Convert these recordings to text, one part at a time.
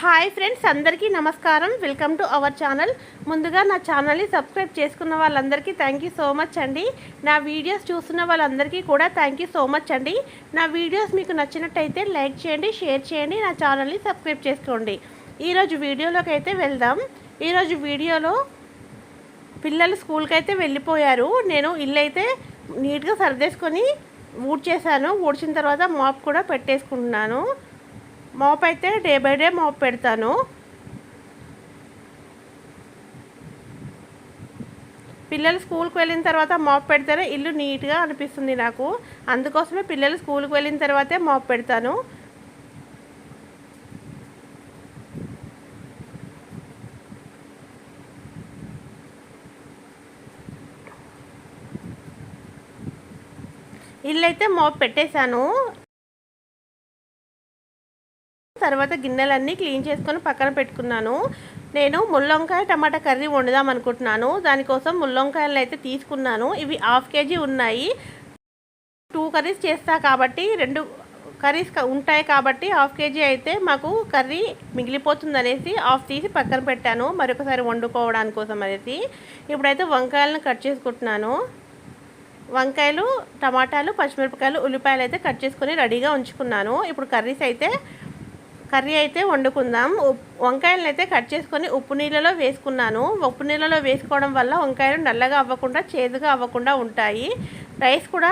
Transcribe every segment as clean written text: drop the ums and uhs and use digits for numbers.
Hi friends, అందరికీ నమస్కారం. Welcome to our channel. ముందుగా నా ఛానల్ని సబ్స్క్రైబ్ చేసుకున్న వాళ్ళందరికీ థ్యాంక్ యూ సో మచ్ అండి. నా వీడియోస్ చూస్తున్న వాళ్ళందరికీ కూడా థ్యాంక్ యూ సో మచ్ అండి. నా వీడియోస్ మీకు నచ్చినట్టయితే లైక్ చేయండి, షేర్ చేయండి, నా ఛానల్ని సబ్స్క్రైబ్ చేసుకోండి. ఈరోజు వీడియోలోకి అయితే వెళ్దాం. ఈరోజు వీడియోలో పిల్లలు స్కూల్కి అయితే వెళ్ళిపోయారు. నేను ఇల్లు అయితే నీట్గా సర్దేసుకొని ఊడ్చేసాను. ఊడ్చిన తర్వాత మాప్ కూడా పెట్టేసుకుంటున్నాను. మాప్ అయితే డే బై డే మాప్ పెడతాను. పిల్లలు స్కూల్కి వెళ్ళిన తర్వాత మాప్ పెడితేనే ఇల్లు నీట్గా అనిపిస్తుంది నాకు. అందుకోసమే పిల్లలు స్కూల్కి వెళ్ళిన తర్వాతే మాప్ పెడతాను. ఇల్లు అయితే మాప్ పెట్టేశాను. తర్వాత గిన్నెలన్నీ క్లీన్ చేసుకొని పక్కన పెట్టుకున్నాను. నేను ముల్లంకాయ టమాటా కర్రీ వండుదాం అనుకుంటున్నాను. దానికోసం ముల్లంకాయలు అయితే తీసుకున్నాను. ఇవి హాఫ్ కేజీ ఉన్నాయి. 2 కర్రీస్ చేస్తా కాబట్టి 2 కర్రీస్ ఉంటాయి కాబట్టి హాఫ్ కేజీ అయితే మాకు కర్రీ మిగిలిపోతుంది అనేసి హాఫ్ తీసి పక్కన పెట్టాను, మరొకసారి వండుకోవడానికి కోసం అనేసి. ఇప్పుడైతే వంకాయలను కట్ చేసుకుంటున్నాను. వంకాయలు, టమాటాలు, పచ్చిమిరపకాయలు, ఉల్లిపాయలు అయితే కట్ చేసుకొని రెడీగా ఉంచుకున్నాను. ఇప్పుడు కర్రీ అయితే వండుకుందాం. వంకాయలను అయితే కట్ చేసుకొని ఉప్పు నీళ్ళలో వేసుకున్నాను. ఉప్పు నీళ్ళలో వేసుకోవడం వల్ల వంకాయలు నల్లగా అవ్వకుండా, చేదుగా అవ్వకుండా ఉంటాయి. రైస్ కూడా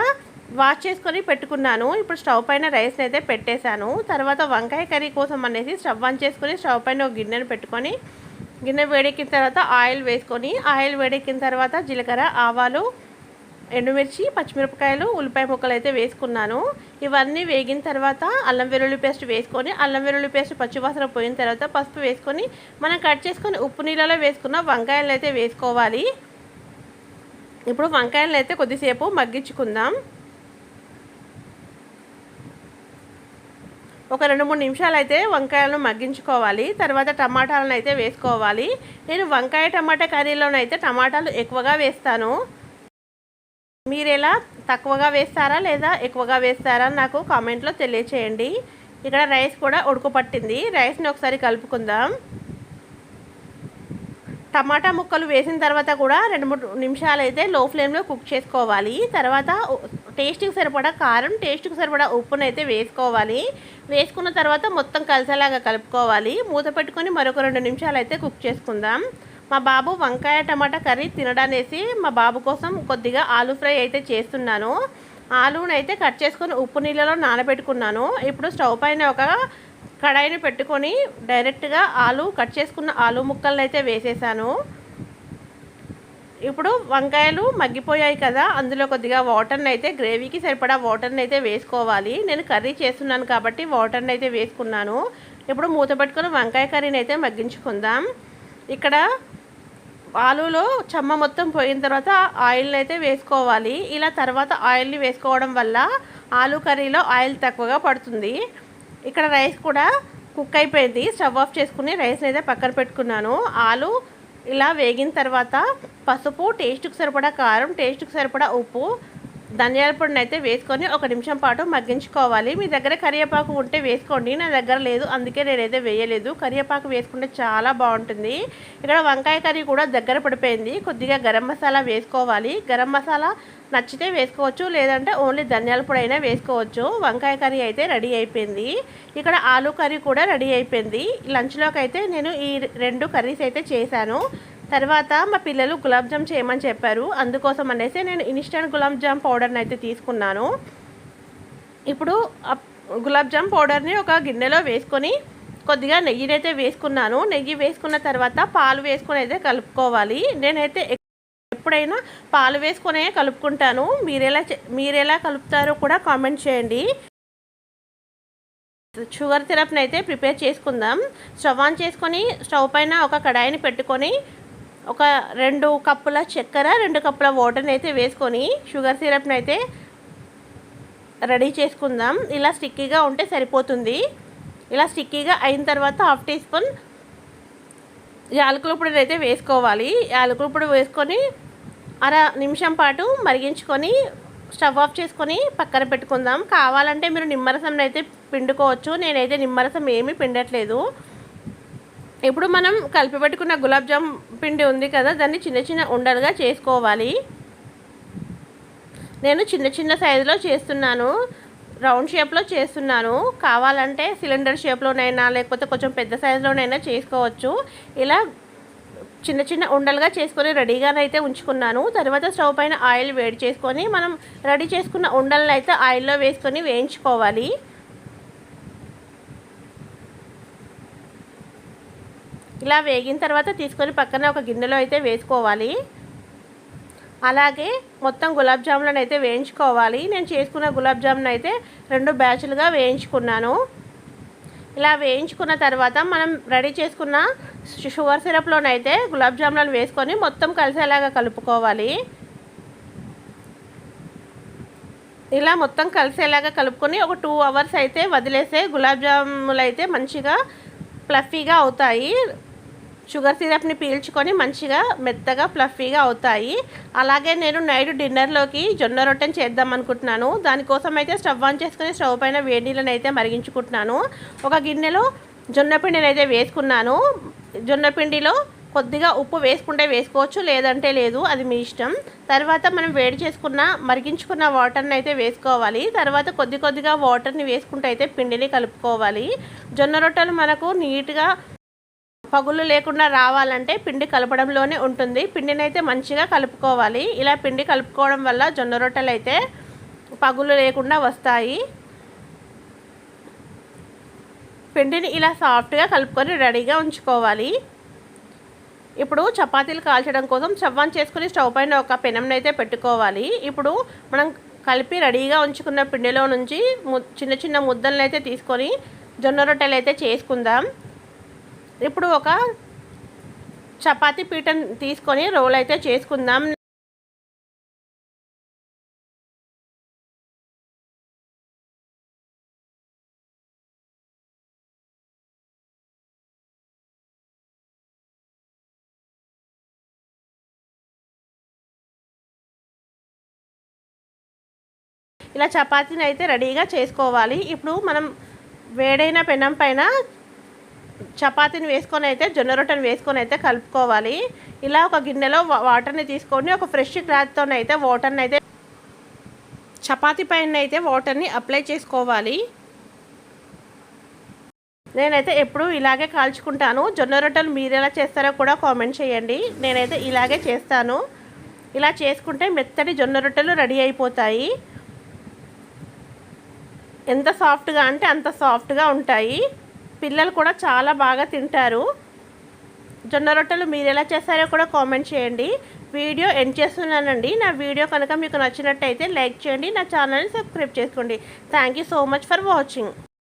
వాష్ చేసుకొని పెట్టుకున్నాను. ఇప్పుడు స్టవ్ పైన రైస్ని అయితే పెట్టేశాను. తర్వాత వంకాయ కర్రీ కోసం అనేసి స్టవ్ ఆన్ చేసుకొని స్టవ్ పైన ఒక గిన్నెను పెట్టుకొని, గిన్నె వేడెక్కిన తర్వాత ఆయిల్ వేసుకొని, ఆయిల్ వేడెక్కిన తర్వాత జీలకర్ర, ఆవాలు, ఎండుమిర్చి, పచ్చిమిరపకాయలు, ఉల్లిపాయ ముక్కలు అయితే వేసుకున్నాను. ఇవన్నీ వేగిన తర్వాత అల్లం వెల్లుల్లి పేస్ట్ వేసుకొని, అల్లం వెల్లుల్లి పేస్ట్ పచ్చివాసన పోయిన తర్వాత పసుపు వేసుకొని, మనం కట్ చేసుకొని ఉప్పు నీళ్ళలో వేసుకున్న వంకాయలు అయితే వేసుకోవాలి. ఇప్పుడు వంకాయలు అయితే కొద్దిసేపు మగ్గించుకుందాం. ఒక 2-3 నిమిషాలు అయితే వంకాయలను మగ్గించుకోవాలి. తర్వాత టమాటాలను అయితే వేసుకోవాలి. నేను వంకాయ టమాటా కర్రీలోనైతే టమాటాలు ఎక్కువగా వేస్తాను. మీరు ఎలా తక్కువగా వేస్తారా లేదా ఎక్కువగా వేస్తారా నాకు కామెంట్లో తెలియచేయండి. ఇక్కడ రైస్ కూడా ఉడకపట్టింది. రైస్ని ఒకసారి కలుపుకుందాం. టమాటా ముక్కలు వేసిన తర్వాత కూడా 2-3 నిమిషాలు అయితే లో ఫ్లేమ్లో కుక్ చేసుకోవాలి. తర్వాత టేస్ట్కి సరిపడా కారం, టేస్ట్కి సరిపడా ఉప్పును అయితే వేసుకోవాలి. వేసుకున్న తర్వాత మొత్తం కలిసేలాగా కలుపుకోవాలి. మూత పెట్టుకొని మరొక 2 నిమిషాలు అయితే కుక్ చేసుకుందాం. మా బాబు వంకాయ టమాటా కర్రీ తినడానేసి మా బాబు కోసం కొద్దిగా ఆలూ ఫ్రై అయితే చేస్తున్నాను. ఆలూని అయితే కట్ చేసుకొని ఉప్పు నీళ్ళలో నానబెట్టుకున్నాను. ఇప్పుడు స్టవ్ పైన ఒక కడాయిని పెట్టుకొని డైరెక్ట్గా కట్ చేసుకున్న ఆలూ ముక్కలను అయితే వేసేసాను. ఇప్పుడు వంకాయలు మగ్గిపోయాయి కదా, అందులో కొద్దిగా వాటర్ని అయితే, గ్రేవీకి సరిపడా వాటర్ని అయితే వేసుకోవాలి. నేను కర్రీ చేస్తున్నాను కాబట్టి వాటర్ని అయితే వేసుకున్నాను. ఇప్పుడు మూత పెట్టుకొని వంకాయ కర్రీని అయితే మగ్గించుకుందాం. ఇక్కడ ఆలూలో చెమ్మ మొత్తం పోయిన తర్వాత ఆయిల్ని అయితే వేసుకోవాలి. ఇలా తర్వాత ఆయిల్ని వేసుకోవడం వల్ల ఆలూ కర్రీలో ఆయిల్ తక్కువగా పడుతుంది. ఇక్కడ రైస్ కూడా కుక్ అయిపోయింది. స్టవ్ ఆఫ్ చేసుకుని రైస్ని అయితే పక్కన పెట్టుకున్నాను. ఆలూ ఇలా వేగిన తర్వాత పసుపు, టేస్ట్కి సరిపడా కారం, టేస్ట్కి సరిపడా ఉప్పు, ధనియాల పొడిని అయితే వేసుకొని 1 నిమిషం పాటు మగ్గించుకోవాలి. మీ దగ్గర కరివేపాకు ఉంటే వేసుకోండి. నా దగ్గర లేదు, అందుకే నేనైతే వేయలేదు. కరివేపాకు వేసుకుంటే చాలా బాగుంటుంది. ఇక్కడ వంకాయ కర్రీ కూడా దగ్గర పడిపోయింది. కొద్దిగా గరం మసాలా వేసుకోవాలి. గరం మసాలా నచ్చితే వేసుకోవచ్చు, లేదంటే ఓన్లీ ధనియాల పొడి అయినా వేసుకోవచ్చు. వంకాయ కర్రీ అయితే రెడీ అయిపోయింది. ఇక్కడ ఆలూ కర్రీ కూడా రెడీ అయిపోయింది. లంచ్లోకి అయితే నేను ఈ 2 కర్రీస్ అయితే చేశాను. తర్వాత మా పిల్లలు గులాబ్ జామ్ చేయమని చెప్పారు. అందుకోసం అనేసి నేను ఇన్స్టెంట్ గులాబ్ జామ్ పౌడర్ని అయితే తీసుకున్నాను. ఇప్పుడు గులాబ్ జామ్ పౌడర్ని ఒక గిన్నెలో వేసుకొని కొద్దిగా నెయ్యిని అయితే వేసుకున్నాను. నెయ్యి వేసుకున్న తర్వాత పాలు వేసుకొని అయితే కలుపుకోవాలి. నేనైతే ఎప్పుడైనా పాలు వేసుకొనే కలుపుకుంటాను. మీరెలా కలుపుతారో కూడా కామెంట్ చేయండి. షుగర్ సిరప్ని అయితే ప్రిపేర్ చేసుకుందాం. స్టవ్ ఆన్ చేసుకొని స్టవ్ పైన ఒక కడాయిని పెట్టుకొని ఒక 2 కప్పుల చక్కెర, 2 కప్పుల వాటర్ని అయితే వేసుకొని షుగర్ సిరప్ని అయితే రెడీ చేసుకుందాం. ఇలా స్టిక్కీగా ఉంటే సరిపోతుంది. ఇలా స్టిక్కీగా అయిన తర్వాత 1/2 టీ స్పూన్ యాలకుల పొడిని అయితే వేసుకోవాలి. యాలకుల పొడి వేసుకొని 1/2 నిమిషం పాటు మరిగించుకొని స్టవ్ ఆఫ్ చేసుకొని పక్కన పెట్టుకుందాం. కావాలంటే మీరు నిమ్మరసం అయితే పిండుకోవచ్చు. నేనైతే నిమ్మరసం ఏమీ పిండట్లేదు. ఇప్పుడు మనం కలిపి పెట్టుకున్న గులాబ్ జామ్ పిండి ఉంది కదా, దాన్ని చిన్న చిన్న ఉండలుగా చేసుకోవాలి. నేను చిన్న చిన్న సైజులో చేస్తున్నాను, రౌండ్ షేప్లో చేస్తున్నాను. కావాలంటే సిలిండర్ షేప్లోనైనా లేకపోతే కొంచెం పెద్ద సైజులోనైనా చేసుకోవచ్చు. ఇలా చిన్న చిన్న ఉండలుగా చేసుకొని రెడీగానైతే ఉంచుకున్నాను. తర్వాత స్టవ్ పైన ఆయిల్ వేడి చేసుకొని మనం రెడీ చేసుకున్న ఉండలను అయితే ఆయిల్లో వేసుకొని వేయించుకోవాలి. ఇలా వేగిన తర్వాత తీసుకొని పక్కన ఒక గిన్నెలో అయితే వేసుకోవాలి. అలాగే మొత్తం గులాబ్ జాములను అయితే వేయించుకోవాలి. నేను చేసుకున్న గులాబ్ జామున్ అయితే 2 బ్యాచ్లుగా వేయించుకున్నాను. ఇలా వేయించుకున్న తర్వాత మనం రెడీ చేసుకున్న షుగర్ సిరప్లోనైతే గులాబ్ జాములను వేసుకొని మొత్తం కలిసేలాగా కలుపుకోవాలి. ఇలా మొత్తం కలిసేలాగా కలుపుకొని ఒక 2 అవర్స్ అయితే వదిలేసే గులాబ్ జాములు అయితే మంచిగా ఫ్లఫీగా అవుతాయి. షుగర్ సిరప్ని పీల్చుకొని మంచిగా మెత్తగా ఫ్లఫీగా అవుతాయి. అలాగే నేను నైట్ డిన్నర్లోకి జొన్న రొట్టెని చేద్దాం అనుకుంటున్నాను. దానికోసం అయితే స్టవ్ ఆన్ చేసుకొని స్టవ్ పైన వేడి నీళ్ళని అయితే మరిగించుకుంటున్నాను. ఒక గిన్నెలో జొన్న పిండిని అయితే వేసుకున్నాను. జొన్న పిండిలో కొద్దిగా ఉప్పు వేసుకుంటే వేసుకోవచ్చు, లేదంటే లేదు, అది మీ ఇష్టం. తర్వాత మనం వేడి చేసుకున్న మరిగించుకున్న వాటర్ని అయితే వేసుకోవాలి. తర్వాత కొద్దిగా వాటర్ని వేసుకుంటే అయితే పిండిని కలుపుకోవాలి. జొన్న రొట్టెలు మనకు నీట్గా పగుళ్ళు లేకుండా రావాలంటే పిండి కలపడంలోనే ఉంటుంది. పిండిని అయితే మంచిగా కలుపుకోవాలి. ఇలా పిండి కలుపుకోవడం వల్ల జొన్న రొట్టెలు అయితే పగుళ్ళు లేకుండా వస్తాయి. పిండిని ఇలా సాఫ్ట్గా కలుపుకొని రెడీగా ఉంచుకోవాలి. ఇప్పుడు చపాతీలు కాల్చడం కోసం స్టవ్ ఆన్ చేసుకుని స్టవ్ పైన ఒక పెనంని అయితే పెట్టుకోవాలి. ఇప్పుడు మనం కలిపి రెడీగా ఉంచుకున్న పిండిలో నుంచి చిన్న చిన్న ముద్దలను అయితే తీసుకొని జొన్న రొట్టెలు అయితే చేసుకుందాం. ఇప్పుడు ఒక చపాతీ పీటను తీసుకొని రోల్ అయితే చేసుకుందాం. ఇలా చపాతీని అయితే రెడీగా చేసుకోవాలి. ఇప్పుడు మనం వేడైన పెనం పైన చపాతీని వేసుకొని అయితే జొన్న రొట్టెని వేసుకొని అయితే కలుపుకోవాలి. ఇలా ఒక గిన్నెలో వాటర్ని తీసుకొని ఒక ఫ్రెష్ క్లాత్తోనైతే వాటర్ని అయితే చపాతీ పైన అయితే వాటర్ని అప్లై చేసుకోవాలి. నేనైతే ఎప్పుడు ఇలాగే కాల్చుకుంటాను. జొన్న రొట్టెలు మీరు ఎలా చేస్తారో కూడా కామెంట్ చేయండి. నేనైతే ఇలాగే చేస్తాను. ఇలా చేసుకుంటే మెత్తటి జొన్న రొట్టెలు రెడీ అయిపోతాయి. ఎంత సాఫ్ట్గా అంటే అంత సాఫ్ట్గా ఉంటాయి. పిల్లలు కూడా చాలా బాగా తింటారు. జొన్న రొట్టెలు మీరు ఎలా చేస్తారో కూడా కామెంట్ చేయండి. వీడియో ఎండ్ చేస్తున్నానండి. నా వీడియో కనుక మీకు నచ్చినట్టయితే లైక్ చేయండి, నా ఛానల్ని సబ్స్క్రైబ్ చేసుకోండి. Thank you so much for watching.